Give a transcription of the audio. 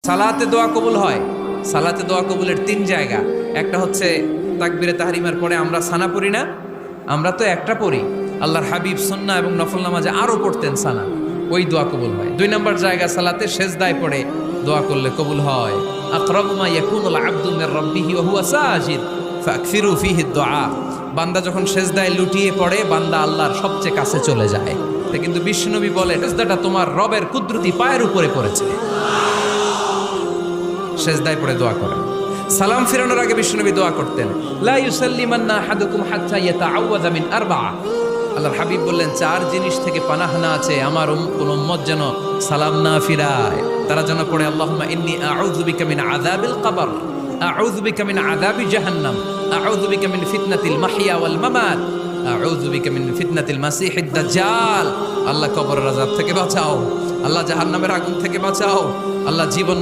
সালাতে দোয়া কবুল হয়। সালাতে দোয়া কবুলের 3 জায়গা। একটা হচ্ছে তাকবীরে তাহরিমার পরে আমরা সানা পড়ি না, আমরা তো একটা পড়ি। আল্লাহর হাবিব সুন্নাহ এবং নফল নামাজে আরো পড়তেন সানা, ওই দোয়া কবুল হয়। 2 নম্বর জায়গা সালাতে সেজদায় পড়ে দোয়া করলে কবুল হয়। আকরাবু মা ইয়াকুনুল আবদু মির রাব্বিহি ওয়া হুয়া সাজিদ ফাকসিরু ফীহি দুআ। বান্দা যখন সেজদায় লুটিয়ে পড়ে, বান্দা আল্লাহর সবচেয়ে কাছে চলে যায়। কিন্তু বিশ্বনবী বলে, সেজদাটা তোমার রবের কুদরতি পায়ের উপরে পড়েছে। সেজদায় পড়ে দোয়া করেন। সালাম ফিরানোর আগে বিশ্বনবী দোয়া করতেন, লা ইউসাল্লিমান্না আহাদুকুম হাত্তা ইয়াতাআওয়াযা মিন আরবা'a। আল্লাহর হাবিব বললেন, 4 জিনিস থেকে পানাহ না আছে আমার কোন উম্মত যেন সালাম না ফিরায়। তারা যেন পড়ে, আল্লাহুম্মা ইন্নী আউযু বিকা মিন আযাবিল কবর, আউযু বিকা মিন আযাবি জাহান্নাম, আউযু বিকা মিন ফিতনাতিল মাহইয়া ওয়াল মামাত, আউযু বিকা মিন ফিতনাতিল মাসিহিদ দাজ্জাল। আল্লাহ কবরের আযাব থেকে বাঁচাও, আল্লাহ জাহান্নামের আগুন থেকে বাঁচাও, আল্লাহ জীবন